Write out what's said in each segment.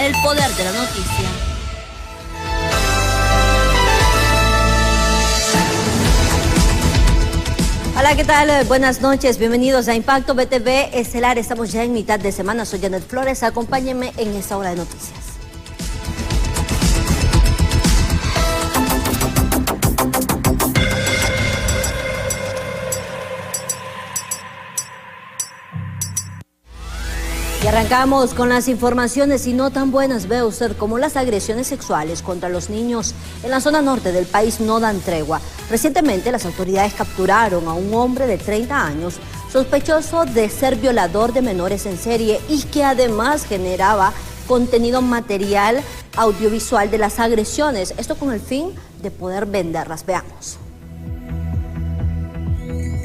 El poder de la noticia. Hola, ¿qué tal? Buenas noches, bienvenidos a Impacto BTV Estelar. Estamos ya en mitad de semana, soy Janet Flores, acompáñenme en esta hora de noticias. Y arrancamos con las informaciones y no tan buenas. Ve usted cómo las agresiones sexuales contra los niños en la zona norte del país no dan tregua. Recientemente las autoridades capturaron a un hombre de 30 años sospechoso de ser violador de menores en serie y que además generaba contenido material audiovisual de las agresiones. Esto con el fin de poder venderlas. Veamos.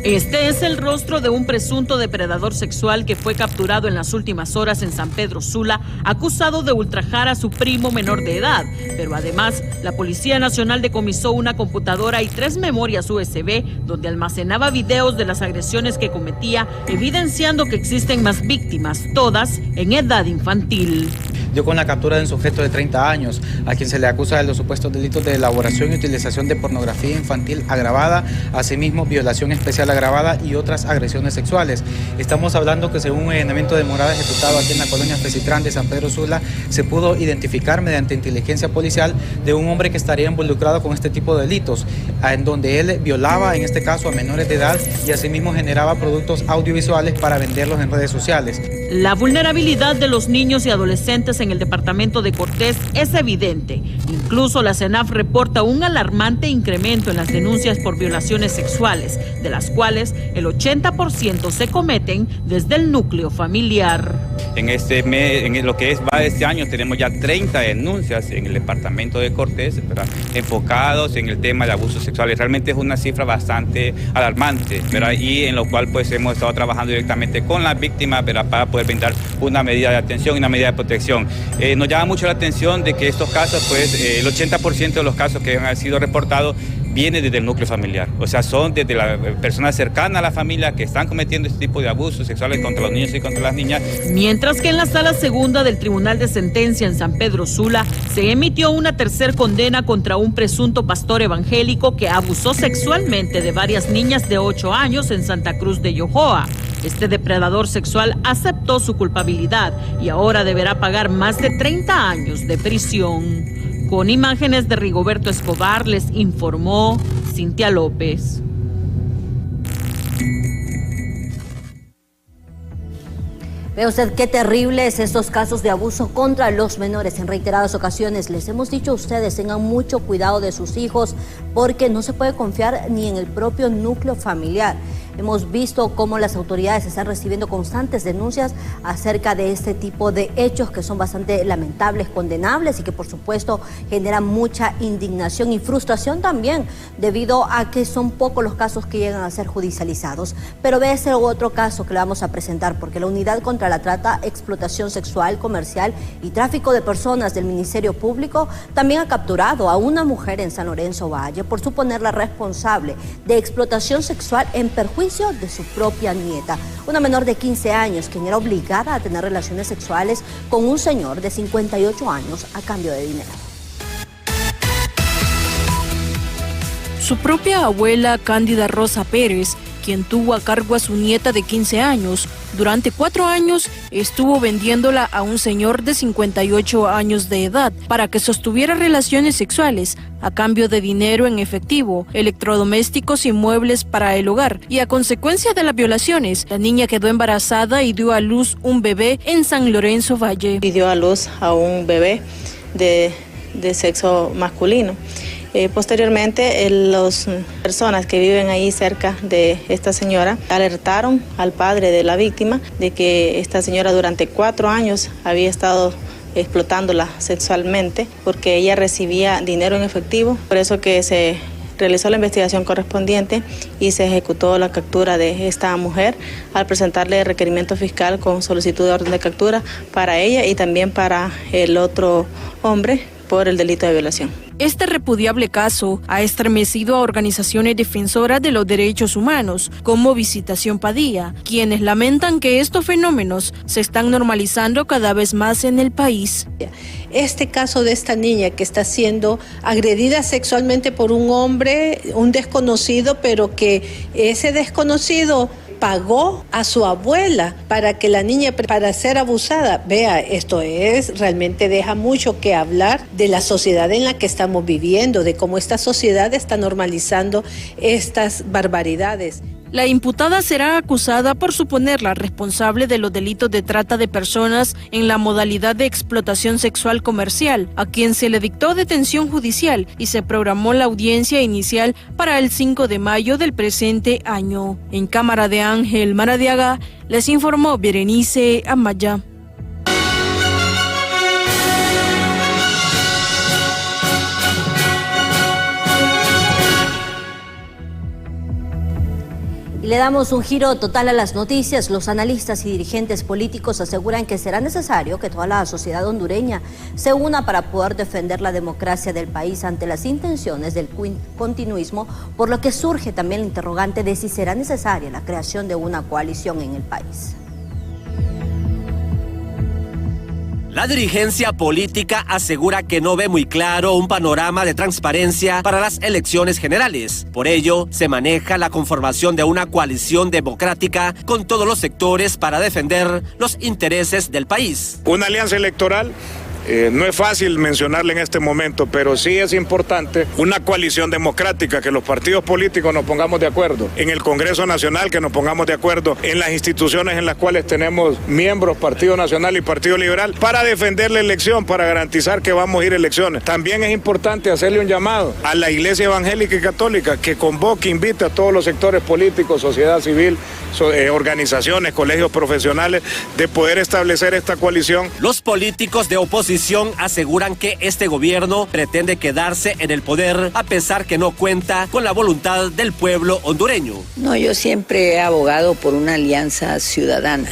Este es el rostro de un presunto depredador sexual que fue capturado en las últimas horas en San Pedro Sula, acusado de ultrajar a su primo menor de edad. Pero además, la Policía Nacional decomisó una computadora y 3 memorias USB donde almacenaba videos de las agresiones que cometía, evidenciando que existen más víctimas, todas en edad infantil. Dio con la captura de un sujeto de 30 años, a quien se le acusa de los supuestos delitos de elaboración y utilización de pornografía infantil agravada, asimismo violación especial agravada y otras agresiones sexuales. Estamos hablando que según un allanamiento de morada ejecutado aquí en la colonia Fecitrán de San Pedro Sula, se pudo identificar mediante inteligencia policial de un hombre que estaría involucrado con este tipo de delitos, en donde él violaba, en este caso, a menores de edad y asimismo generaba productos audiovisuales para venderlos en redes sociales. La vulnerabilidad de los niños y adolescentes en el departamento de Cortés es evidente. Incluso la CENAF reporta un alarmante incremento en las denuncias por violaciones sexuales, de las cuales el 80% se cometen desde el núcleo familiar. En este mes, en lo que va de este año, tenemos ya 30 denuncias en el departamento de Cortés, ¿verdad?, enfocados en el tema de abusos sexuales. Realmente es una cifra bastante alarmante, ¿verdad?, y en lo cual pues hemos estado trabajando directamente con las víctimas, ¿verdad?, para poder brindar una medida de atención y una medida de protección. Nos llama mucho la atención de que estos casos, pues el 80% de los casos que han sido reportados viene desde el núcleo familiar, o sea, son desde las personas cercanas a la familia que están cometiendo este tipo de abusos sexuales contra los niños y contra las niñas. Mientras que en la Sala Segunda del Tribunal de Sentencia en San Pedro Sula se emitió una tercera condena contra un presunto pastor evangélico que abusó sexualmente de varias niñas de 8 años en Santa Cruz de Yojoa. Este depredador sexual aceptó su culpabilidad y ahora deberá pagar más de 30 años de prisión. Con imágenes de Rigoberto Escobar, les informó Cintia López. Ve usted qué terribles estos casos de abuso contra los menores. En reiteradas ocasiones les hemos dicho a ustedes, tengan mucho cuidado de sus hijos porque no se puede confiar ni en el propio núcleo familiar. Hemos visto cómo las autoridades están recibiendo constantes denuncias acerca de este tipo de hechos que son bastante lamentables, condenables y que por supuesto generan mucha indignación y frustración también debido a que son pocos los casos que llegan a ser judicializados. Pero ve ese otro caso que le vamos a presentar porque la Unidad contra la Trata, Explotación Sexual, Comercial y Tráfico de Personas del Ministerio Público también ha capturado a una mujer en San Lorenzo Valle por suponerla responsable de explotación sexual en perjuicio de su propia nieta, una menor de 15 años, quien era obligada a tener relaciones sexuales con un señor de 58 años a cambio de dinero. Su propia abuela, Cándida Rosa Pérez, quien tuvo a cargo a su nieta de 15 años, durante 4 años estuvo vendiéndola a un señor de 58 años de edad para que sostuviera relaciones sexuales a cambio de dinero en efectivo, electrodomésticos y muebles para el hogar. Y a consecuencia de las violaciones, la niña quedó embarazada y dio a luz un bebé en San Lorenzo Valle. Y dio a luz a un bebé de sexo masculino. Posteriormente, las personas que viven ahí cerca de esta señora alertaron al padre de la víctima de que esta señora durante 4 años había estado explotándola sexualmente porque ella recibía dinero en efectivo. Por eso que se realizó la investigación correspondiente y se ejecutó la captura de esta mujer al presentarle requerimiento fiscal con solicitud de orden de captura para ella y también para el otro hombre por el delito de violación. Este repudiable caso ha estremecido a organizaciones defensoras de los derechos humanos, como Visitación Padilla, quienes lamentan que estos fenómenos se están normalizando cada vez más en el país. Este caso de esta niña que está siendo agredida sexualmente por un hombre, un desconocido, pero que ese desconocido pagó a su abuela para que la niña, para ser abusada. Vea, esto realmente deja mucho que hablar de la sociedad en la que estamos viviendo, de cómo esta sociedad está normalizando estas barbaridades. La imputada será acusada por suponerla responsable de los delitos de trata de personas en la modalidad de explotación sexual comercial, a quien se le dictó detención judicial y se programó la audiencia inicial para el 5 de mayo del presente año. En cámara de Ángel Maradiaga, les informó Berenice Amaya. Le damos un giro total a las noticias. Los analistas y dirigentes políticos aseguran que será necesario que toda la sociedad hondureña se una para poder defender la democracia del país ante las intenciones del continuismo, por lo que surge también el interrogante de si será necesaria la creación de una coalición en el país. La dirigencia política asegura que no ve muy claro un panorama de transparencia para las elecciones generales. Por ello, se maneja la conformación de una coalición democrática con todos los sectores para defender los intereses del país. Una alianza electoral. No es fácil mencionarle en este momento, pero sí es importante una coalición democrática, que los partidos políticos nos pongamos de acuerdo, en el Congreso Nacional que nos pongamos de acuerdo, en las instituciones en las cuales tenemos miembros, Partido Nacional y Partido Liberal, para defender la elección, para garantizar que vamos a ir a elecciones. También es importante hacerle un llamado a la Iglesia Evangélica y Católica que convoque, invite a todos los sectores políticos, sociedad civil, organizaciones, colegios profesionales, de poder establecer esta coalición. Los políticos de oposición aseguran que este gobierno pretende quedarse en el poder a pesar que no cuenta con la voluntad del pueblo hondureño. No, yo siempre he abogado por una alianza ciudadana,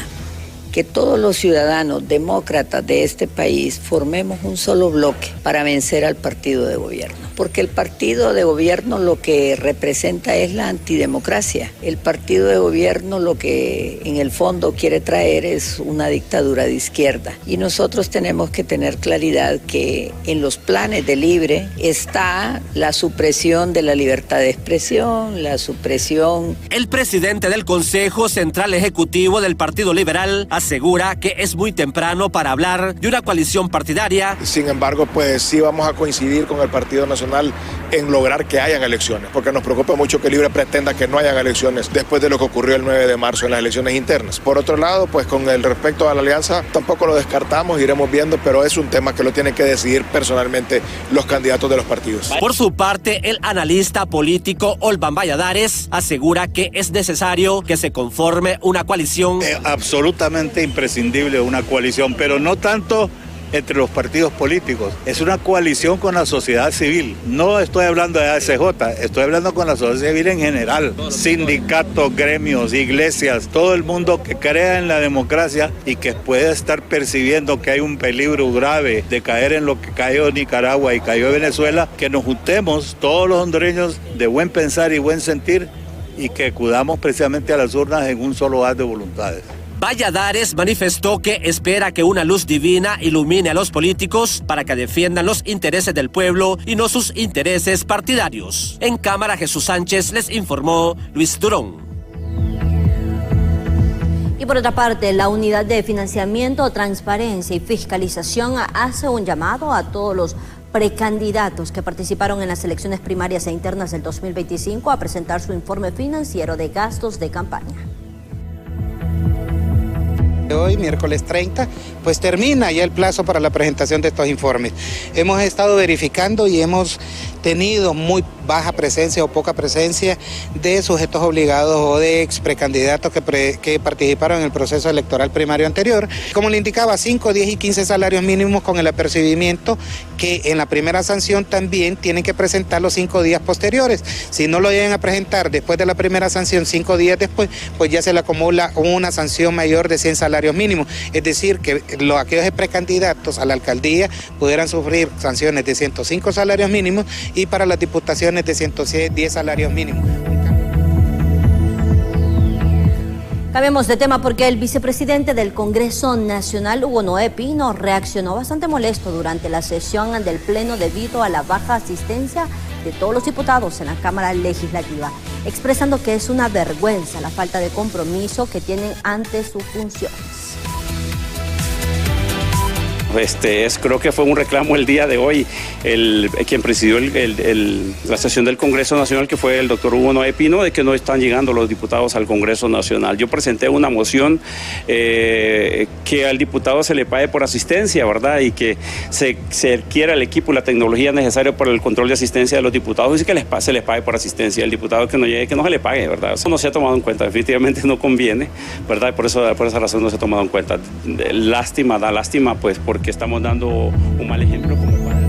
que todos los ciudadanos demócratas de este país formemos un solo bloque para vencer al partido de gobierno. Porque el partido de gobierno lo que representa es la antidemocracia. El partido de gobierno lo que en el fondo quiere traer es una dictadura de izquierda. Y nosotros tenemos que tener claridad que en los planes de Libre está la supresión de la libertad de expresión, la supresión. El presidente del Consejo Central Ejecutivo del Partido Liberal asegura que es muy temprano para hablar de una coalición partidaria. Sin embargo, pues sí vamos a coincidir con el Partido Nacional en lograr que hayan elecciones, porque nos preocupa mucho que Libre pretenda que no hayan elecciones después de lo que ocurrió el 9 de marzo en las elecciones internas. Por otro lado, pues con el respecto a la alianza, tampoco lo descartamos, iremos viendo, pero es un tema que lo tienen que decidir personalmente los candidatos de los partidos. Por su parte, el analista político Olvan Valladares asegura que es necesario que se conforme una coalición. Absolutamente imprescindible una coalición, pero no tanto entre los partidos políticos, es una coalición con la sociedad civil. No estoy hablando de ASJ, estoy hablando con la sociedad civil en general, sindicatos, gremios, iglesias, todo el mundo que crea en la democracia y que pueda estar percibiendo que hay un peligro grave de caer en lo que cayó Nicaragua y cayó Venezuela, que nos juntemos todos los hondureños de buen pensar y buen sentir y que acudamos precisamente a las urnas en un solo haz de voluntades. Valladares manifestó que espera que una luz divina ilumine a los políticos para que defiendan los intereses del pueblo y no sus intereses partidarios. En cámara, Jesús Sánchez les informó Luis Durón. Y por otra parte, la Unidad de Financiamiento, Transparencia y Fiscalización hace un llamado a todos los precandidatos que participaron en las elecciones primarias e internas del 2025 a presentar su informe financiero de gastos de campaña. Hoy, miércoles 30, pues termina ya el plazo para la presentación de estos informes. Hemos estado verificando y hemos tenido muy baja presencia o poca presencia de sujetos obligados o de ex precandidatos que participaron en el proceso electoral primario anterior. Como le indicaba, 5, 10 y 15 salarios mínimos, con el apercibimiento que en la primera sanción también tienen que presentar los 5 días posteriores. Si no lo llegan a presentar después de la primera sanción, 5 días después, pues ya se le acumula una sanción mayor de 100 salarios mínimos. Es decir, que aquellos precandidatos a la alcaldía pudieran sufrir sanciones de 105 salarios mínimos y para las diputaciones de 110 salarios mínimos. Cambiemos de tema porque el vicepresidente del Congreso Nacional, Hugo Noé Pino, reaccionó bastante molesto durante la sesión del Pleno debido a la baja asistencia de todos los diputados en la Cámara Legislativa, expresando que es una vergüenza la falta de compromiso que tienen ante sus funciones. Creo que fue un reclamo el día de hoy, quien presidió la sesión del Congreso Nacional, que fue el doctor Hugo Noé Pino, de que no están llegando los diputados al Congreso Nacional. Yo presenté una moción que al diputado se le pague por asistencia, ¿verdad? Y que se adquiera el equipo y la tecnología necesaria para el control de asistencia de los diputados y que se les pague por asistencia. El diputado que no llegue, que no se le pague, ¿verdad? Eso no se ha tomado en cuenta, definitivamente no conviene, ¿verdad? Por esa razón no se ha tomado en cuenta. Da lástima, pues, porque estamos dando un mal ejemplo como padre.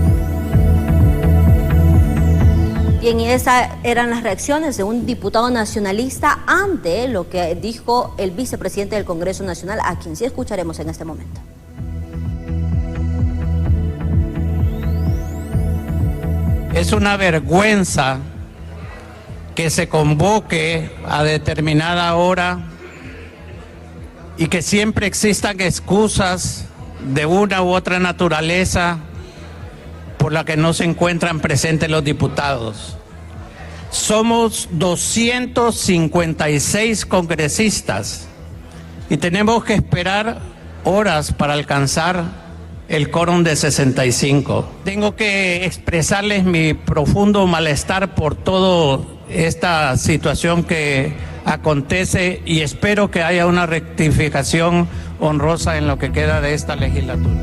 Bien, y esas eran las reacciones de un diputado nacionalista ante lo que dijo el vicepresidente del Congreso Nacional, a quien sí escucharemos en este momento. Es una vergüenza que se convoque a determinada hora y que siempre existan excusas de una u otra naturaleza por la que no se encuentran presentes los diputados. Somos 256 congresistas y tenemos que esperar horas para alcanzar el quórum de 65. Tengo que expresarles mi profundo malestar por toda esta situación que acontece y espero que haya una rectificación honrosa en lo que queda de esta legislatura.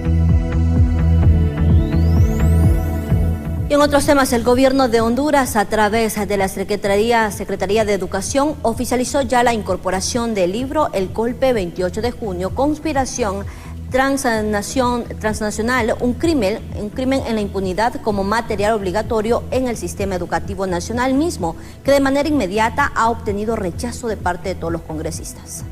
Y en otros temas, el gobierno de Honduras, a través de la Secretaría de Educación, oficializó ya la incorporación del libro El Golpe 28 de junio, Conspiración Transnacional, un crimen en la impunidad, como material obligatorio en el sistema educativo nacional mismo, que de manera inmediata ha obtenido rechazo de parte de todos los congresistas.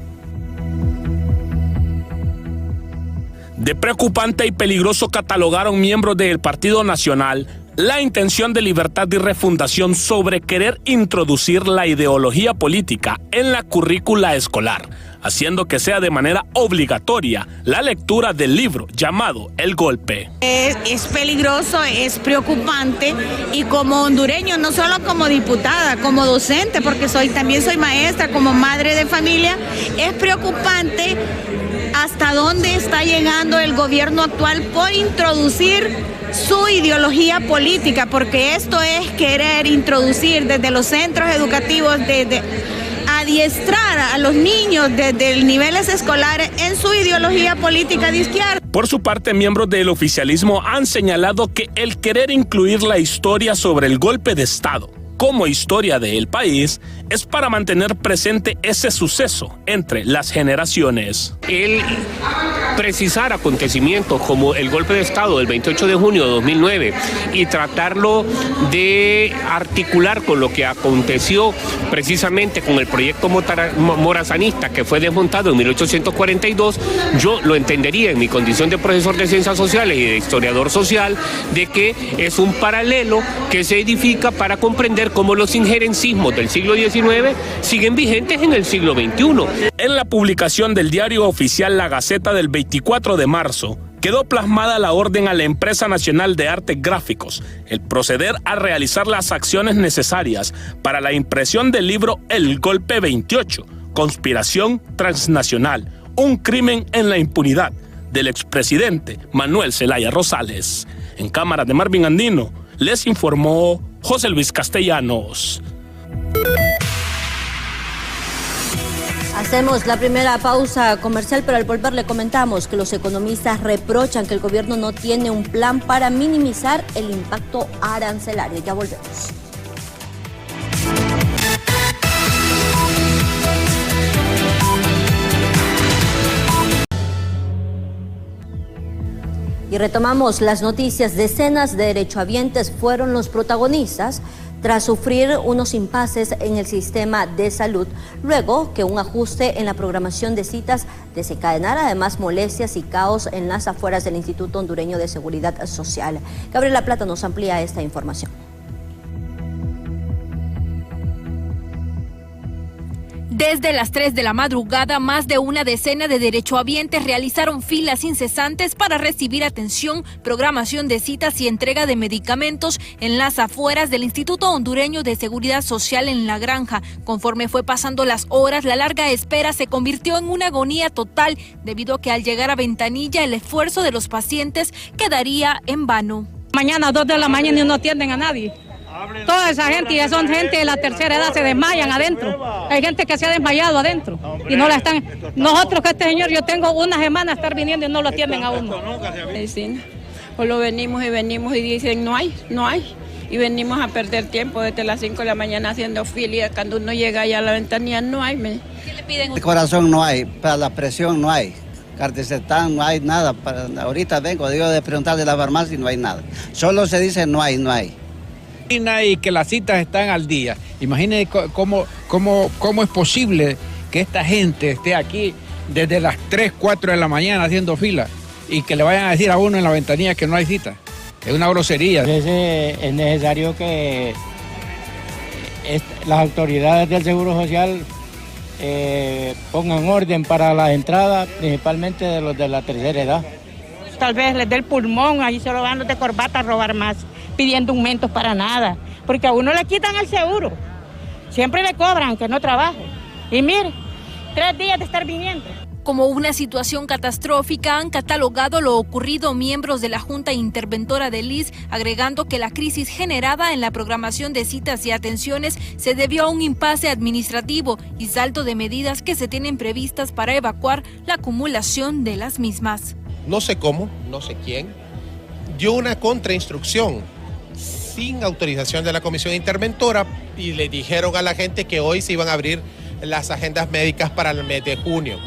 De preocupante y peligroso catalogaron miembros del Partido Nacional la intención de Libertad y Refundación sobre querer introducir la ideología política en la currícula escolar, haciendo que sea de manera obligatoria la lectura del libro llamado El Golpe. Es peligroso, es preocupante, y como hondureño, no solo como diputada, como docente, porque también soy maestra, como madre de familia, es preocupante hasta dónde está llegando el gobierno actual por introducir su ideología política, porque esto es querer introducir desde los centros educativos, desde adiestrar a los niños desde niveles escolares en su ideología política de izquierda. Por su parte, miembros del oficialismo han señalado que el querer incluir la historia sobre el golpe de Estado como historia del país es para mantener presente ese suceso entre las generaciones. El precisar acontecimientos como el golpe de Estado del 28 de junio de 2009 y tratarlo de articular con lo que aconteció precisamente con el proyecto morazanista que fue desmontado en 1842, yo lo entendería en mi condición de profesor de ciencias sociales y de historiador social, de que es un paralelo que se edifica para comprender cómo los injerencismos del siglo XIX siguen vigentes en el siglo XXI. En la publicación del diario oficial La Gaceta del 24 de marzo, quedó plasmada la orden a la Empresa Nacional de Artes Gráficos, el proceder a realizar las acciones necesarias para la impresión del libro El Golpe 28, Conspiración Transnacional, un crimen en la impunidad, del expresidente Manuel Zelaya Rosales. En cámara de Marvin Andino, les informó José Luis Castellanos. Hacemos la primera pausa comercial, pero al volver le comentamos que los economistas reprochan que el gobierno no tiene un plan para minimizar el impacto arancelario. Ya volvemos. Y retomamos las noticias. Decenas de derechohabientes fueron los protagonistas tras sufrir unos impases en el sistema de salud, luego que un ajuste en la programación de citas desencadenara además molestias y caos en las afueras del Instituto Hondureño de Seguridad Social. Gabriela Plata nos amplía esta información. Desde las 3 de la madrugada, más de una decena de derechohabientes realizaron filas incesantes para recibir atención, programación de citas y entrega de medicamentos en las afueras del Instituto Hondureño de Seguridad Social en La Granja. Conforme fue pasando las horas, la larga espera se convirtió en una agonía total, debido a que al llegar a ventanilla el esfuerzo de los pacientes quedaría en vano. Mañana a 2 de la mañana y no atienden a nadie. Toda esa gente, ya son gente de la tercera edad, se desmayan adentro. Hay gente que se ha desmayado adentro y no la están. Nosotros, que este señor, yo tengo una semana a estar viniendo y no lo atienden a uno. Medicina. O lo venimos y dicen no hay. Y venimos a perder tiempo desde las 5 de la mañana haciendo fila. Cuando uno llega allá a la ventanilla no hay. ¿Qué le piden? El corazón no hay, para la presión no hay. Cardicetan no hay nada. Ahorita vengo, digo de preguntar de la farmacia y no hay nada. Solo se dice no hay. Y que las citas están al día. Imagínense cómo es posible que esta gente esté aquí desde las 3, 4 de la mañana haciendo fila y que le vayan a decir a uno en la ventanilla que no hay cita. Es una grosería. Es necesario que las autoridades del Seguro Social pongan orden para las entradas, principalmente de los de la tercera edad. Tal vez les dé el pulmón, ahí se lo van los de corbata a robar más, pidiendo aumentos para nada, porque a uno le quitan el seguro, siempre le cobran que no trabaje. Y mire, 3 días de estar viniendo. Como una situación catastrófica, han catalogado lo ocurrido miembros de la Junta Interventora del ISSST, agregando que la crisis generada en la programación de citas y atenciones se debió a un impasse administrativo y salto de medidas que se tienen previstas para evacuar la acumulación de las mismas. No sé cómo, no sé quién, dio una contrainstrucción sin autorización de la Comisión Interventora y le dijeron a la gente que hoy se iban a abrir las agendas médicas para el mes de junio.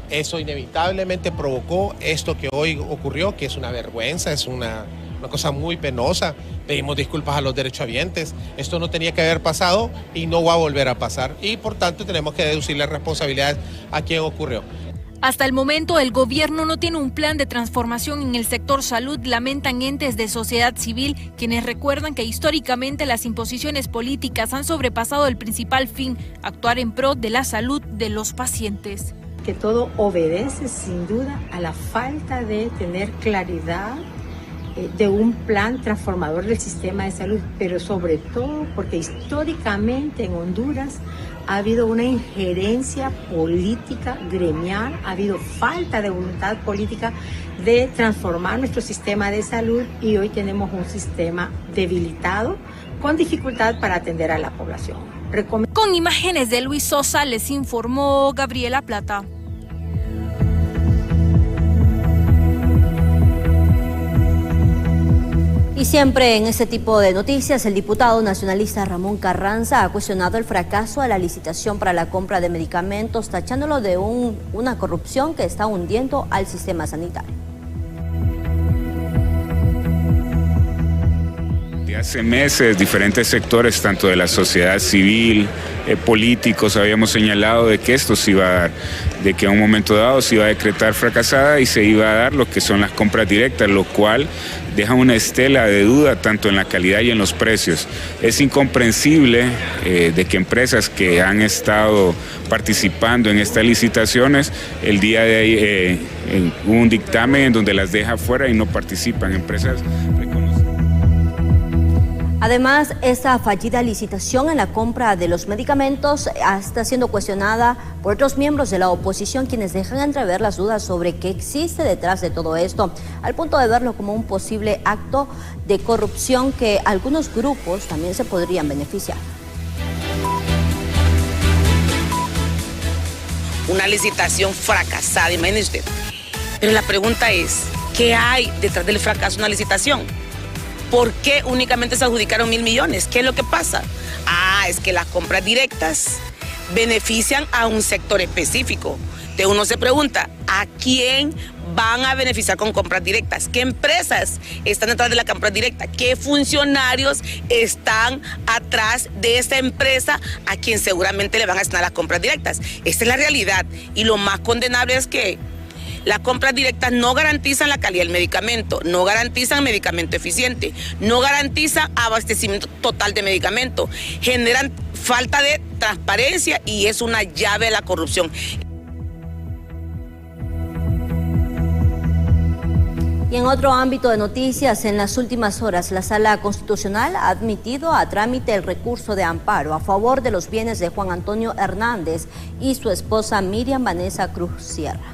Eso inevitablemente provocó esto que hoy ocurrió, que es una vergüenza, es una cosa muy penosa. Pedimos disculpas a los derechohabientes. Esto no tenía que haber pasado y no va a volver a pasar. Y por tanto tenemos que deducirle responsabilidades a quien ocurrió. Hasta el momento, el gobierno no tiene un plan de transformación en el sector salud, lamentan entes de sociedad civil, quienes recuerdan que históricamente las imposiciones políticas han sobrepasado el principal fin, actuar en pro de la salud de los pacientes. Que todo obedece sin duda a la falta de tener claridad de un plan transformador del sistema de salud, pero sobre todo porque históricamente en Honduras ha habido una injerencia política gremial, ha habido falta de voluntad política de transformar nuestro sistema de salud y hoy tenemos un sistema debilitado con dificultad para atender a la población. Con imágenes de Luis Sosa les informó Gabriela Plata. Y siempre en este tipo de noticias, el diputado nacionalista Ramón Carranza ha cuestionado el fracaso de la licitación para la compra de medicamentos, tachándolo de una corrupción que está hundiendo al sistema sanitario. De hace meses, diferentes sectores, tanto de la sociedad civil, políticos, habíamos señalado de que esto se iba a dar, de que a un momento dado se iba a decretar fracasada y se iba a dar lo que son las compras directas, lo cual deja una estela de duda tanto en la calidad y en los precios. Es incomprensible de que empresas que han estado participando en estas licitaciones, el día de ahí hubo un dictamen donde las deja fuera y no participan. Empresas reconocidas. Además, esta fallida licitación en la compra de los medicamentos está siendo cuestionada por otros miembros de la oposición, quienes dejan entrever las dudas sobre qué existe detrás de todo esto, al punto de verlo como un posible acto de corrupción que algunos grupos también se podrían beneficiar. una licitación fracasada, imagínese usted. Pero la pregunta es, ¿qué hay detrás del fracaso de una licitación? ¿Por qué únicamente se adjudicaron 1.000 millones? ¿Qué es lo que pasa? Es que las compras directas benefician a un sector específico. Entonces uno se pregunta, ¿a quién van a beneficiar con compras directas? ¿Qué empresas están detrás de la compra directa? ¿Qué funcionarios están atrás de esta empresa a quien seguramente le van a asignar las compras directas? Esta es la realidad. Y lo más condenable es que las compras directas no garantizan la calidad del medicamento, no garantizan medicamento eficiente, no garantizan abastecimiento total de medicamento, generan falta de transparencia y es una llave de la corrupción. Y en otro ámbito de noticias, en las últimas horas, la Sala Constitucional ha admitido a trámite el recurso de amparo a favor de los bienes de Juan Antonio Hernández y su esposa Miriam Vanessa Cruz Sierra.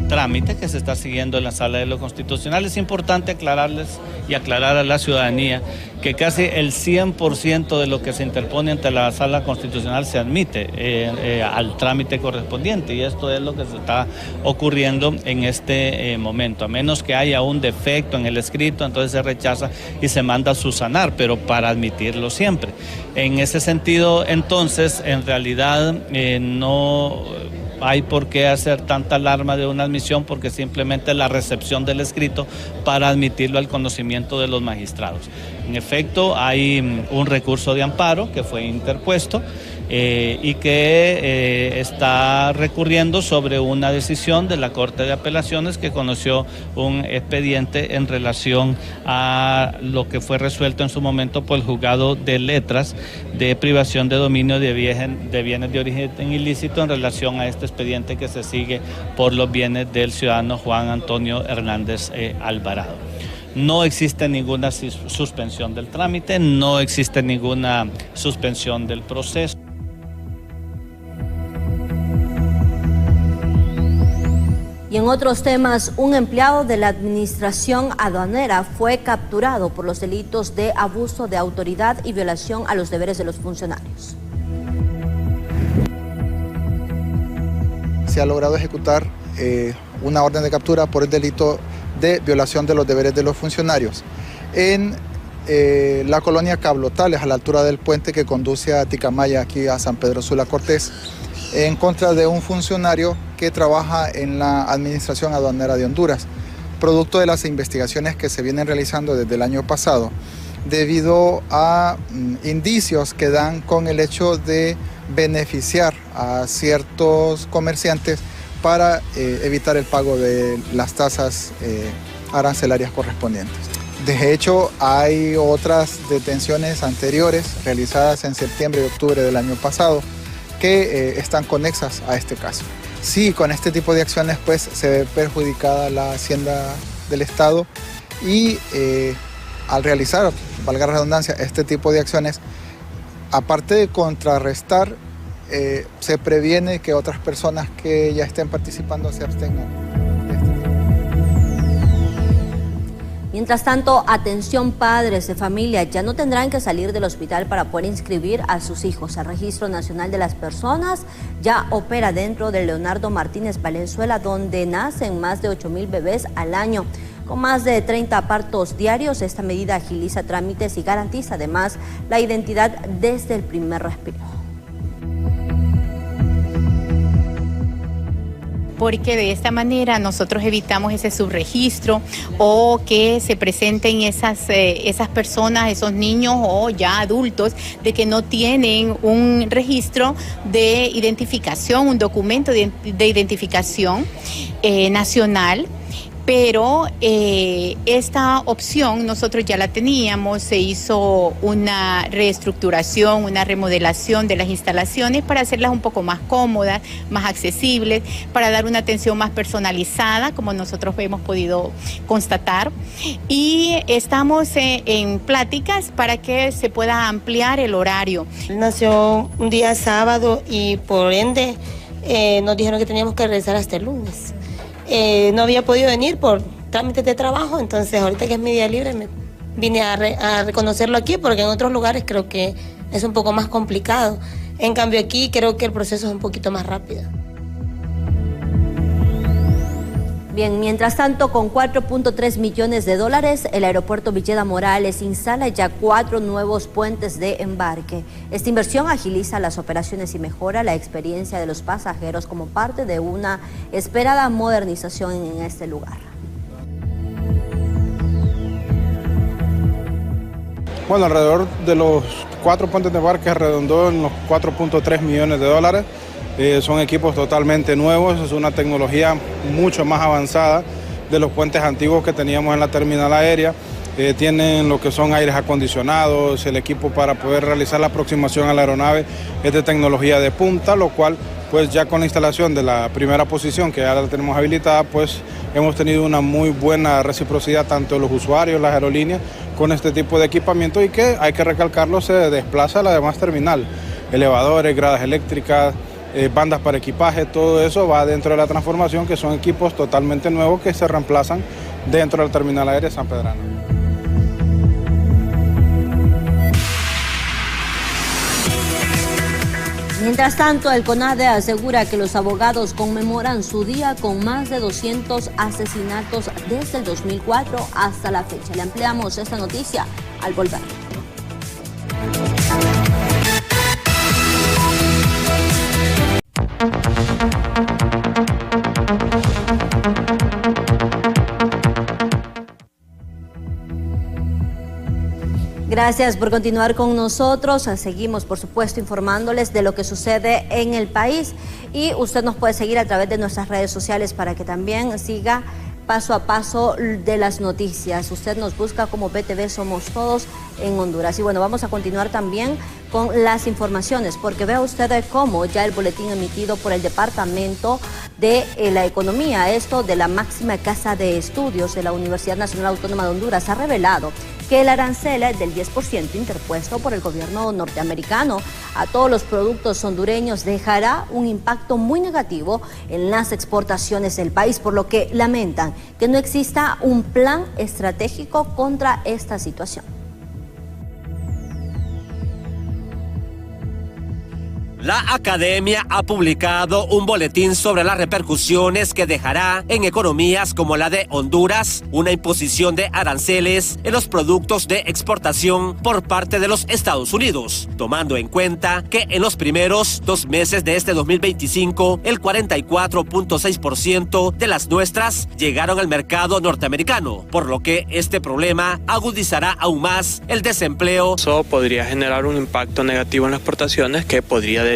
Trámite que se está siguiendo en la Sala de lo Constitucional. Es importante aclararles y aclarar a la ciudadanía que casi el 100% de lo que se interpone ante la Sala Constitucional se admite al trámite correspondiente, y esto es lo que se está ocurriendo en este momento. A menos que haya un defecto en el escrito, entonces se rechaza y se manda a subsanar, pero para admitirlo siempre. En ese sentido, entonces, en realidad no hay por qué hacer tanta alarma de una admisión, porque simplemente la recepción del escrito para admitirlo al conocimiento de los magistrados. En efecto, hay un recurso de amparo que fue interpuesto y que está recurriendo sobre una decisión de la Corte de Apelaciones que conoció un expediente en relación a lo que fue resuelto en su momento por el Juzgado de Letras de privación de dominio de bienes de origen ilícito en relación a este expediente que se sigue por los bienes del ciudadano Juan Antonio Hernández Alvarado. No existe ninguna suspensión del trámite, no existe ninguna suspensión del proceso. Y en otros temas, un empleado de la administración aduanera fue capturado por los delitos de abuso de autoridad y violación a los deberes de los funcionarios. Se ha logrado ejecutar una orden de captura por el delito de violación de los deberes de los funcionarios en la colonia Cablotales, a la altura del puente que conduce a Ticamaya, aquí a San Pedro Sula Cortés, en contra de un funcionario que trabaja en la Administración Aduanera de Honduras, producto de las investigaciones que se vienen realizando desde el año pasado, debido a indicios que dan con el hecho de beneficiar a ciertos comerciantes para evitar el pago de las tasas arancelarias correspondientes. De hecho, hay otras detenciones anteriores realizadas en septiembre y octubre del año pasado que están conexas a este caso. Sí, con este tipo de acciones pues se ve perjudicada la hacienda del Estado y al realizar, valga la redundancia, este tipo de acciones, aparte de contrarrestar, se previene que otras personas que ya estén participando se abstengan. Mientras tanto, atención padres de familia, ya no tendrán que salir del hospital para poder inscribir a sus hijos. El Registro Nacional de las Personas ya opera dentro de Leonardo Martínez Valenzuela, donde nacen más de 8,000 bebés al año. Con más de 30 partos diarios, esta medida agiliza trámites y garantiza además la identidad desde el primer respiro. Porque de esta manera nosotros evitamos ese subregistro o que se presenten esas personas, esos niños o ya adultos, de que no tienen un registro de identificación, un documento de identificación nacional. Pero esta opción nosotros ya la teníamos, se hizo una reestructuración, una remodelación de las instalaciones para hacerlas un poco más cómodas, más accesibles, para dar una atención más personalizada, como nosotros hemos podido constatar. Y estamos en pláticas para que se pueda ampliar el horario. Nació un día sábado y por ende nos dijeron que teníamos que regresar hasta el lunes. No había podido venir por trámites de trabajo, entonces ahorita que es mi día libre me vine a reconocerlo aquí, porque en otros lugares creo que es un poco más complicado. En cambio aquí creo que el proceso es un poquito más rápido. Bien, mientras tanto, con 4.3 millones de dólares, el aeropuerto Villeda Morales instala ya 4 nuevos puentes de embarque. Esta inversión agiliza las operaciones y mejora la experiencia de los pasajeros como parte de una esperada modernización en este lugar. Bueno, alrededor de los 4 puentes de embarque redondó en los 4.3 millones de dólares. Son equipos totalmente nuevos, es una tecnología mucho más avanzada de los puentes antiguos que teníamos en la terminal aérea. Tienen lo que son aires acondicionados, el equipo para poder realizar la aproximación a la aeronave es de tecnología de punta, lo cual pues ya con la instalación de la primera posición que ya la tenemos habilitada, pues hemos tenido una muy buena reciprocidad tanto de los usuarios, las aerolíneas, con este tipo de equipamiento y que hay que recalcarlo, se desplaza a la demás terminal. Elevadores, gradas eléctricas, bandas para equipaje, todo eso va dentro de la transformación, que son equipos totalmente nuevos que se reemplazan dentro del terminal aéreo de San Pedrano. Mientras tanto, el CONADE asegura que los abogados conmemoran su día con más de 200 asesinatos desde el 2004 hasta la fecha. Le ampliamos esta noticia al volver. Gracias por continuar con nosotros. Seguimos, por supuesto, informándoles de lo que sucede en el país y usted nos puede seguir a través de nuestras redes sociales para que también siga paso a paso de las noticias. Usted nos busca como BTV Somos Todos en Honduras. Y bueno, vamos a continuar también con las informaciones, porque vea usted cómo ya el boletín emitido por el Departamento de la Economía, esto de la máxima casa de estudios de la Universidad Nacional Autónoma de Honduras, ha revelado que el arancel del 10% interpuesto por el gobierno norteamericano a todos los productos hondureños dejará un impacto muy negativo en las exportaciones del país, por lo que lamentan que no exista un plan estratégico contra esta situación. La academia ha publicado un boletín sobre las repercusiones que dejará en economías como la de Honduras una imposición de aranceles en los productos de exportación por parte de los Estados Unidos, tomando en cuenta que en los primeros 2 meses de este 2025 el 44.6% de las nuestras llegaron al mercado norteamericano, por lo que este problema agudizará aún más el desempleo. Eso podría generar un impacto negativo en las exportaciones que podría derivar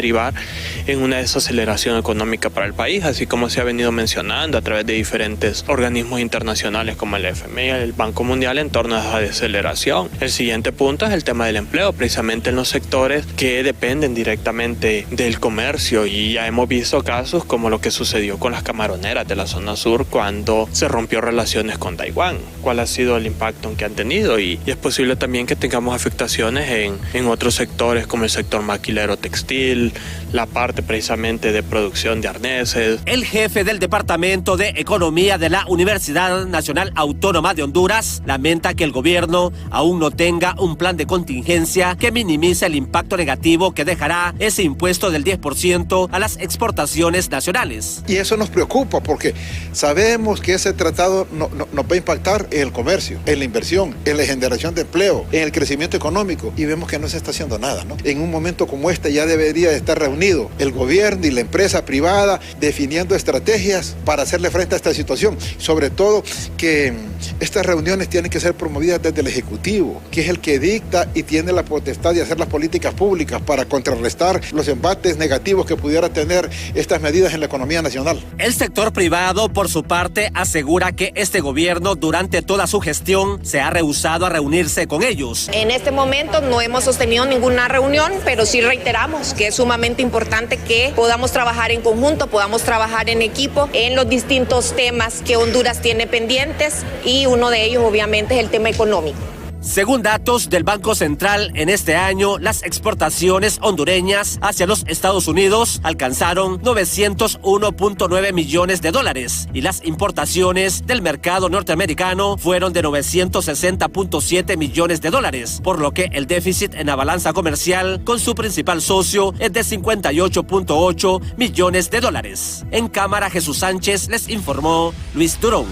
en una desaceleración económica para el país, así como se ha venido mencionando a través de diferentes organismos internacionales como el FMI y el Banco Mundial en torno a esa desaceleración. El siguiente punto es el tema del empleo, precisamente en los sectores que dependen directamente del comercio, y ya hemos visto casos como lo que sucedió con las camaroneras de la zona sur cuando se rompió relaciones con Taiwán. ¿Cuál ha sido el impacto que han tenido? Y es posible también que tengamos afectaciones en otros sectores como el sector maquilero textil, la parte precisamente de producción de arneses. El jefe del Departamento de Economía de la Universidad Nacional Autónoma de Honduras lamenta que el gobierno aún no tenga un plan de contingencia que minimice el impacto negativo que dejará ese impuesto del 10% a las exportaciones nacionales. Y eso nos preocupa porque sabemos que ese tratado nos va a impactar en el comercio, en la inversión, en la generación de empleo, en el crecimiento económico, y vemos que no se está haciendo nada, ¿no? En un momento como este ya debería estar reunido el gobierno y la empresa privada definiendo estrategias para hacerle frente a esta situación. Sobre todo que estas reuniones tienen que ser promovidas desde el Ejecutivo, que es el que dicta y tiene la potestad de hacer las políticas públicas para contrarrestar los embates negativos que pudiera tener estas medidas en la economía nacional. El sector privado, por su parte, asegura que este gobierno durante toda su gestión se ha rehusado a reunirse con ellos. En este momento no hemos sostenido ninguna reunión, pero sí reiteramos que es sumamente importante que podamos trabajar en conjunto, podamos trabajar en equipo en los distintos temas que Honduras tiene pendientes, y uno de ellos obviamente es el tema económico. Según datos del Banco Central, en este año las exportaciones hondureñas hacia los Estados Unidos alcanzaron 901.9 millones de dólares y las importaciones del mercado norteamericano fueron de 960.7 millones de dólares, por lo que el déficit en la balanza comercial con su principal socio es de 58.8 millones de dólares. En cámara, Jesús Sánchez les informó Luis Durón.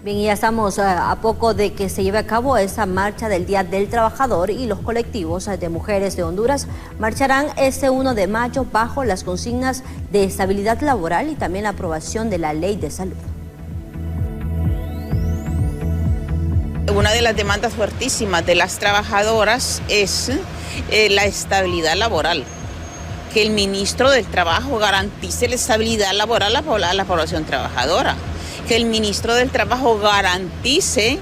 Bien, ya estamos a poco de que se lleve a cabo esa marcha del Día del Trabajador y los colectivos de mujeres de Honduras marcharán este 1 de mayo bajo las consignas de estabilidad laboral y también la aprobación de la Ley de Salud. Una de las demandas fuertísimas de las trabajadoras es la estabilidad laboral. Que el ministro del Trabajo garantice la estabilidad laboral a la población trabajadora. Que el ministro del Trabajo garantice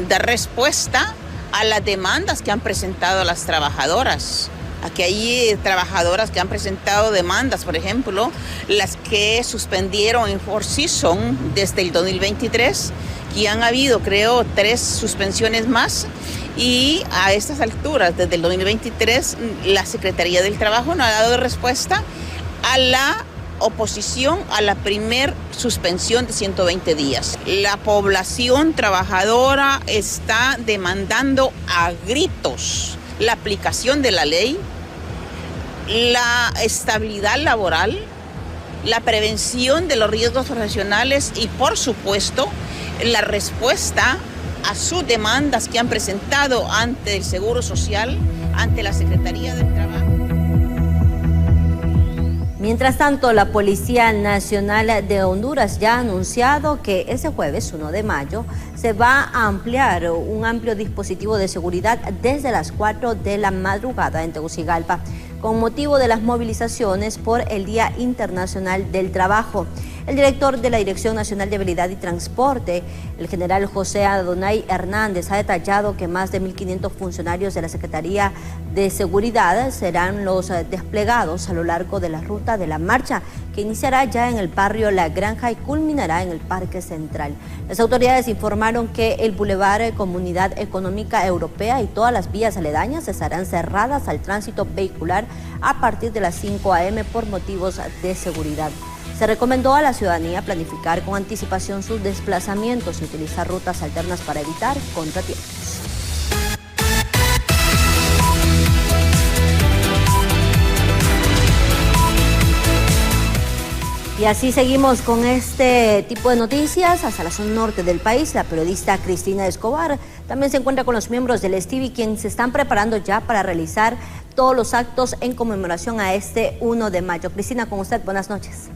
dar respuesta a las demandas que han presentado las trabajadoras. Aquí hay trabajadoras que han presentado demandas, por ejemplo, las que suspendieron en Four Seasons desde el 2023, y han habido, creo, 3 suspensiones más. Y a estas alturas, desde el 2023, la Secretaría del Trabajo no ha dado respuesta a la oposición a la primer suspensión de 120 días. La población trabajadora está demandando a gritos la aplicación de la ley, la estabilidad laboral, la prevención de los riesgos profesionales y, por supuesto, la respuesta a sus demandas que han presentado ante el Seguro Social, ante la Secretaría del Trabajo. Mientras tanto, la Policía Nacional de Honduras ya ha anunciado que ese jueves 1 de mayo se va a ampliar un amplio dispositivo de seguridad desde las 4 de la madrugada en Tegucigalpa, con motivo de las movilizaciones por el Día Internacional del Trabajo. El director de la Dirección Nacional de Vialidad y Transporte, el general José Adonai Hernández, ha detallado que más de 1.500 funcionarios de la Secretaría de Seguridad serán los desplegados a lo largo de la ruta de la marcha, que iniciará ya en el barrio La Granja y culminará en el Parque Central. Las autoridades informaron que el Boulevard Comunidad Económica Europea y todas las vías aledañas estarán cerradas al tránsito vehicular a partir de las 5 a.m. por motivos de seguridad. Se recomendó a la ciudadanía planificar con anticipación sus desplazamientos y utilizar rutas alternas para evitar contratiempos. Y así seguimos con este tipo de noticias hasta la zona norte del país. La periodista Cristina Escobar también se encuentra con los miembros del STIVI, quienes se están preparando ya para realizar todos los actos en conmemoración a este 1 de mayo. Cristina, con usted, buenas noches.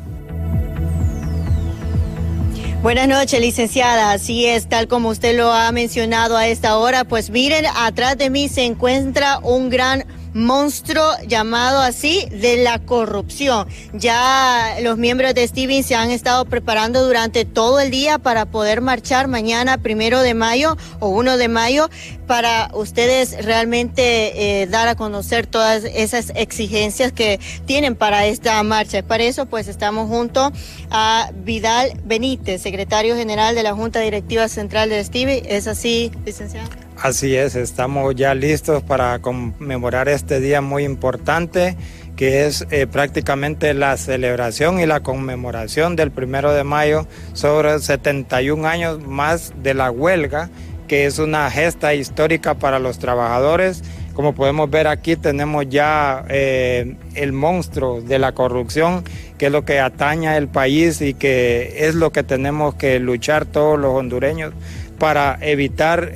Buenas noches, licenciada. Así es, tal como usted lo ha mencionado a esta hora, pues miren, atrás de mí se encuentra un gran monstruo llamado así de la corrupción. Ya los miembros de STIVI se han estado preparando durante todo el día para poder marchar mañana 1 de mayo o 1 de mayo para ustedes realmente dar a conocer todas esas exigencias que tienen para esta marcha. Para eso pues estamos junto a Vidal Benítez, secretario general de la Junta Directiva Central de STIVI. ¿Es así, licenciado? Así es, estamos ya listos para conmemorar este día muy importante, que es prácticamente la celebración y la conmemoración del 1 de mayo sobre 71 años más de la huelga, que es una gesta histórica para los trabajadores. Como podemos ver aquí, tenemos ya el monstruo de la corrupción, que es lo que atañe al país y que es lo que tenemos que luchar todos los hondureños para evitar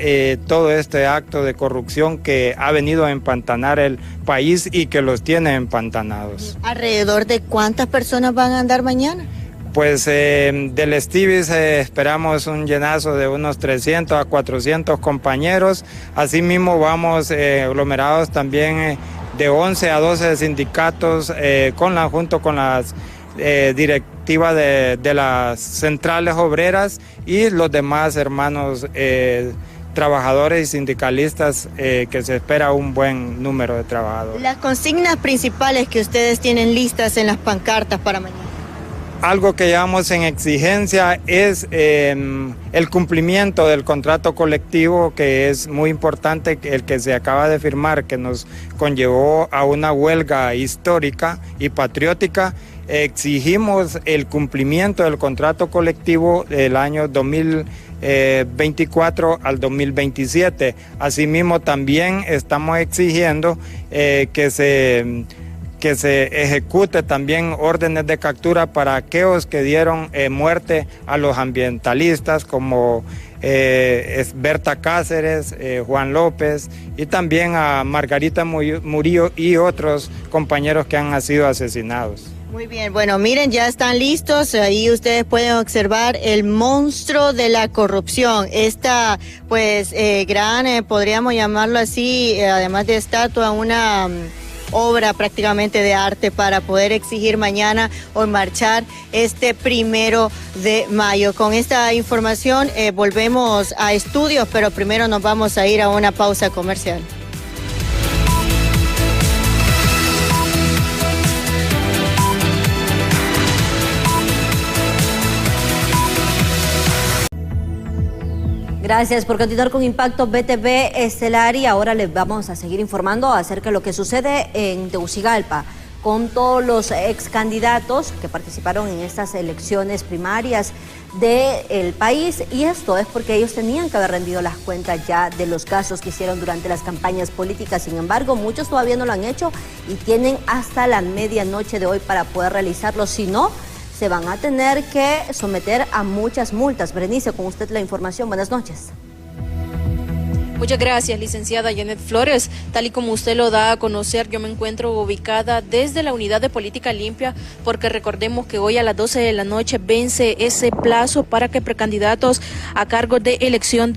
todo este acto de corrupción que ha venido a empantanar el país y que los tiene empantanados. ¿Alrededor de cuántas personas van a andar mañana? Pues del STIVI esperamos un llenazo de unos 300 a 400 compañeros. Asimismo vamos aglomerados también de 11 a 12 sindicatos junto con las directiva de las centrales obreras y los demás hermanos trabajadores y sindicalistas, que se espera un buen número de trabajadores. Las consignas principales que ustedes tienen listas en las pancartas para mañana. Algo que llevamos en exigencia es el cumplimiento del contrato colectivo, que es muy importante, el que se acaba de firmar, que nos conllevó a una huelga histórica y patriótica. Exigimos el cumplimiento del contrato colectivo del año 2024 al 2027. Asimismo, también estamos exigiendo que se ejecute también órdenes de captura para aquellos que dieron muerte a los ambientalistas, como Berta Cáceres, Juan López, y también a Margarita Murillo y otros compañeros que han sido asesinados. Muy bien, bueno, miren, ya están listos, ahí ustedes pueden observar el monstruo de la corrupción, esta pues gran, podríamos llamarlo así, además de estatua, una obra prácticamente de arte para poder exigir mañana o marchar este 1 de mayo. Con esta información volvemos a estudios, pero primero nos vamos a ir a una pausa comercial. Gracias por continuar con Impacto BTV Estelar, y ahora les vamos a seguir informando acerca de lo que sucede en Tegucigalpa con todos los ex candidatos que participaron en estas elecciones primarias del país, y esto es porque ellos tenían que haber rendido las cuentas ya de los gastos que hicieron durante las campañas políticas. Sin embargo, muchos todavía no lo han hecho y tienen hasta la medianoche de hoy para poder realizarlo, si no se van a tener que someter a muchas multas. Berenice, con usted la información. Buenas noches. Muchas gracias, licenciada Janet Flores. Tal y como usted lo da a conocer, yo me encuentro ubicada desde la Unidad de Política Limpia, porque recordemos que hoy a las 12 de la noche vence ese plazo para que precandidatos a cargo de elección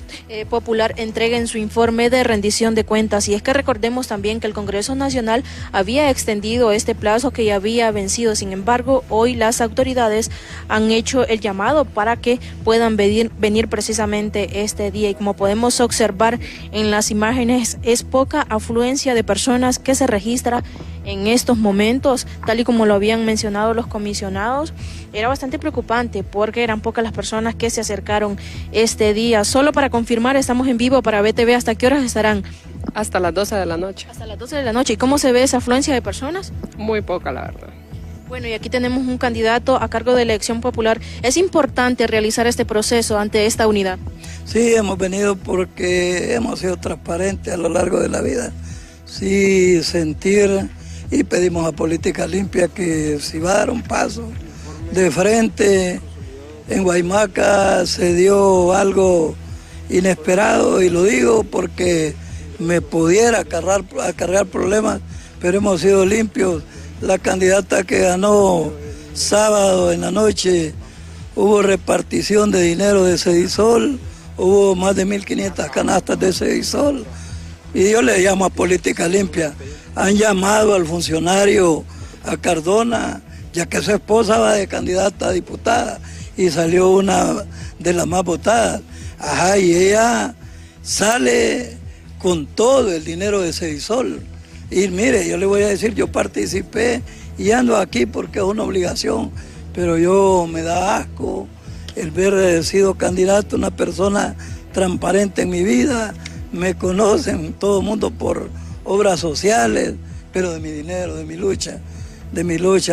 popular entreguen su informe de rendición de cuentas. Y es que recordemos también que el Congreso Nacional había extendido este plazo que ya había vencido. Sin embargo, hoy las autoridades han hecho el llamado para que puedan venir precisamente este día. Y como podemos observar en las imágenes, es poca afluencia de personas que se registra en estos momentos, tal y como lo habían mencionado los comisionados. Era bastante preocupante porque eran pocas las personas que se acercaron este día. Solo para confirmar, estamos en vivo para BTV. ¿Hasta qué horas estarán? Hasta las 12 de la noche. Hasta las 12 de la noche. ¿Y cómo se ve esa afluencia de personas? Muy poca, la verdad. Bueno, y aquí tenemos un candidato a cargo de elección popular. ¿Es importante realizar este proceso ante esta unidad? Sí, hemos venido porque hemos sido transparentes a lo largo de la vida. Sí, sentir, y pedimos a Política Limpia que si va a dar un paso de frente. En Guaymaca se dio algo inesperado, y lo digo porque me pudiera acarrear problemas, pero hemos sido limpios. La candidata que ganó sábado en la noche, hubo repartición de dinero de Sedisol, hubo más de 1.500 canastas de Sedisol, y yo le llamo a Política Limpia. Han llamado al funcionario, a Cardona, ya que su esposa va de candidata a diputada y salió una de las más votadas. Ajá, y ella sale con todo el dinero de Sedisol. Y mire, yo le voy a decir, yo participé y ando aquí porque es una obligación, pero yo me da asco el haber sido candidato, una persona transparente en mi vida. Me conocen todo el mundo por obras sociales, pero de mi dinero, de mi lucha,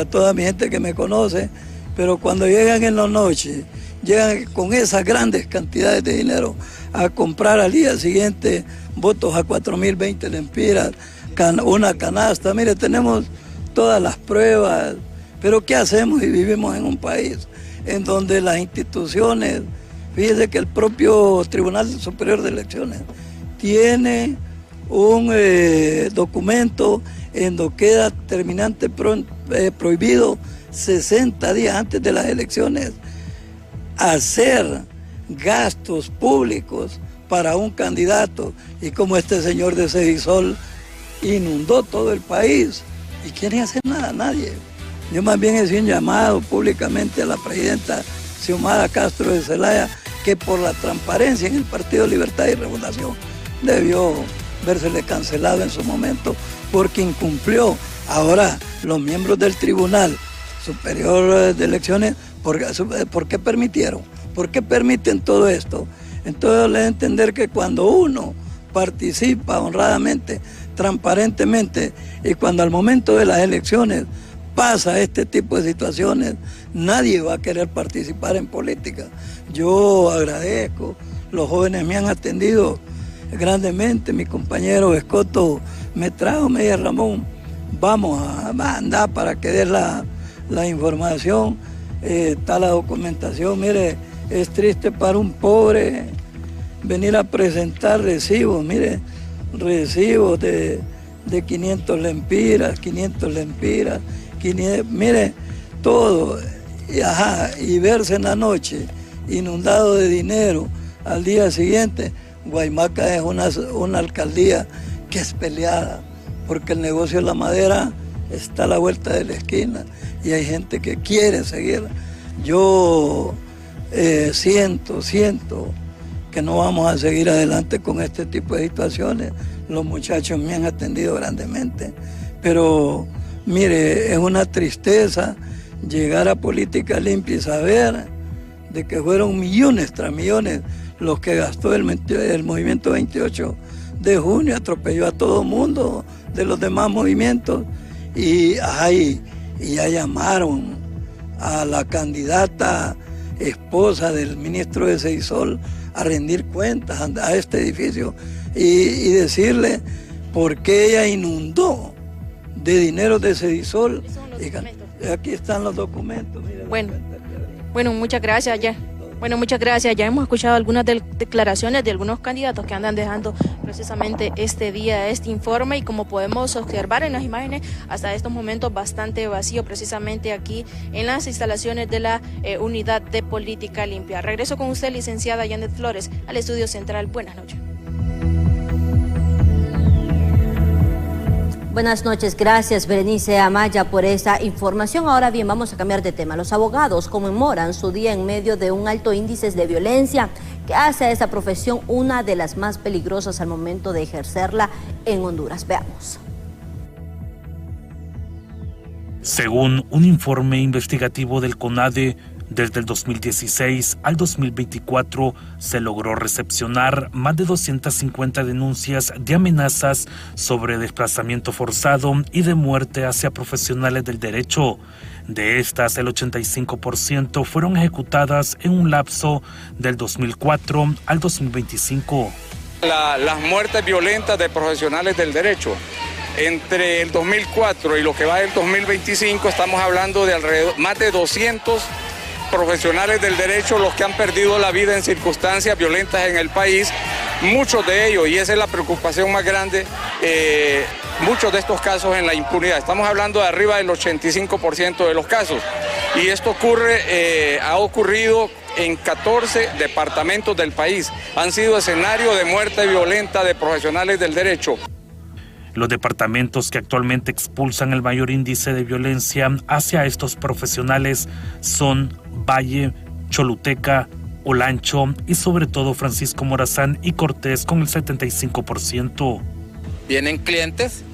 toda mi gente que me conoce. Pero cuando llegan en la noche, llegan con esas grandes cantidades de dinero a comprar al día siguiente votos a 4.020 lempiras, una canasta. Mire, tenemos todas las pruebas, pero ¿qué hacemos? Y vivimos en un país en donde las instituciones, fíjese que el propio Tribunal Superior de Elecciones tiene un documento en donde queda terminante prohibido 60 días antes de las elecciones hacer gastos públicos para un candidato, y como este señor de Sedisol inundó todo el país, ¿y quién hace nada? Nadie. Yo más bien he sido llamado públicamente a la presidenta Xiomara Castro de Zelaya, que por la transparencia en el Partido Libertad y Refundación debió vérsele cancelado en su momento porque incumplió. Ahora los miembros del tribunal Superior de Elecciones, ¿por qué permitieron? ¿Por qué permiten todo esto? Entonces le da a entender que cuando uno participa honradamente, transparentemente, y cuando al momento de las elecciones pasa este tipo de situaciones, nadie va a querer participar en política. Yo agradezco, los jóvenes me han atendido grandemente, mi compañero Escoto me trajo, me dijo, Ramón, vamos a andar para que des la información, está la documentación. Mire, es triste para un pobre venir a presentar recibos, mire, recibos de 500 lempiras, 500 lempiras, 500, mire, todo, y verse en la noche inundado de dinero al día siguiente. Guaymaca es una alcaldía que es peleada, porque el negocio de la madera está a la vuelta de la esquina y hay gente que quiere seguir. Yo siento que no vamos a seguir adelante con este tipo de situaciones. Los muchachos me han atendido grandemente, pero mire, es una tristeza llegar a Política Limpia y saber de que fueron millones tras millones los que gastó el movimiento 28 de junio, atropelló a todo mundo de los demás movimientos y ya llamaron a la candidata esposa del ministro de Seisol a rendir cuentas a este edificio y decirle por qué ella inundó de dinero de Seisol. Aquí están los documentos. Bueno, muchas gracias ya. Bueno, muchas gracias. Ya hemos escuchado algunas declaraciones de algunos candidatos que andan dejando precisamente este día este informe y como podemos observar en las imágenes, hasta estos momentos bastante vacío precisamente aquí en las instalaciones de la Unidad de Política Limpia. Regreso con usted, licenciada Janet Flores, al estudio central. Buenas noches. Buenas noches, gracias Berenice Amaya por esa información. Ahora bien, vamos a cambiar de tema. Los abogados conmemoran su día en medio de un alto índice de violencia que hace a esta profesión una de las más peligrosas al momento de ejercerla en Honduras. Veamos. Según un informe investigativo del CONADE, desde el 2016 al 2024 se logró recepcionar más de 250 denuncias de amenazas sobre desplazamiento forzado y de muerte hacia profesionales del derecho. De estas, el 85% fueron ejecutadas en un lapso del 2004 al 2025. Las muertes violentas de profesionales del derecho. Entre el 2004 y lo que va del 2025 estamos hablando de alrededor más de 200 profesionales del derecho los que han perdido la vida en circunstancias violentas en el país, muchos de ellos, y esa es la preocupación más grande, muchos de estos casos en la impunidad. Estamos hablando de arriba del 85% de los casos, y esto ha ocurrido en 14 departamentos del país. Han sido escenario de muerte violenta de profesionales del derecho. Los departamentos que actualmente expulsan el mayor índice de violencia hacia estos profesionales son Valle, Choluteca, Olancho y sobre todo Francisco Morazán y Cortés con el 75%. Vienen clientes,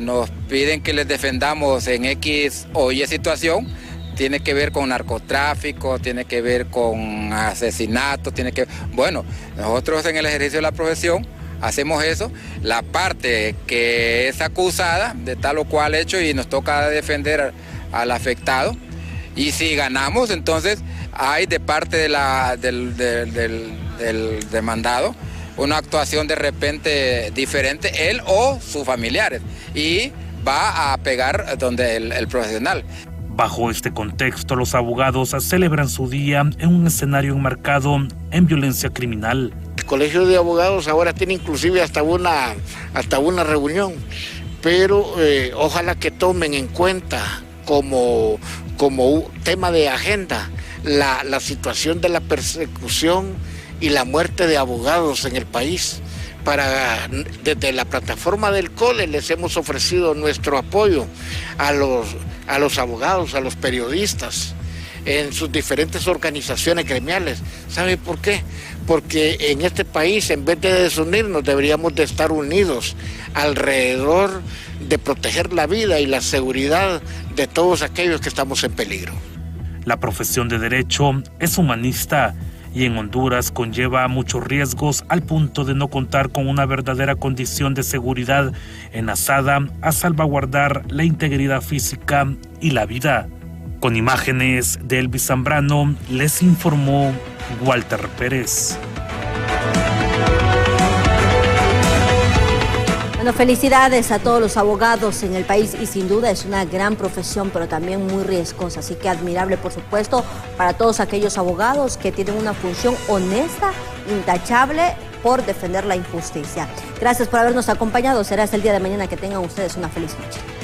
nos piden que les defendamos en X o Y situación, tiene que ver con narcotráfico, tiene que ver con asesinato, bueno, nosotros en el ejercicio de la profesión hacemos eso, la parte que es acusada de tal o cual hecho y nos toca defender al afectado. Y si ganamos, entonces hay de parte del demandado una actuación de repente diferente, él o sus familiares, y va a pegar donde el profesional. Bajo este contexto, los abogados celebran su día en un escenario enmarcado en violencia criminal. El Colegio de Abogados ahora tiene inclusive hasta una reunión, pero ojalá que tomen en cuenta como un tema de agenda la situación de la persecución y la muerte de abogados en el país. Desde la plataforma del COLE les hemos ofrecido nuestro apoyo a los abogados, a los periodistas, en sus diferentes organizaciones gremiales. ¿Sabe por qué? Porque en este país, en vez de desunirnos, deberíamos de estar unidos alrededor de proteger la vida y la seguridad de todos aquellos que estamos en peligro. La profesión de Derecho es humanista y en Honduras conlleva muchos riesgos al punto de no contar con una verdadera condición de seguridad enlazada a salvaguardar la integridad física y la vida. Con imágenes de Elvis Zambrano, les informó Walter Pérez. Bueno, felicidades a todos los abogados en el país y sin duda es una gran profesión, pero también muy riesgosa, así que admirable, por supuesto, para todos aquellos abogados que tienen una función honesta, intachable, por defender la injusticia. Gracias por habernos acompañado. Será hasta el día de mañana. Que tengan ustedes una feliz noche.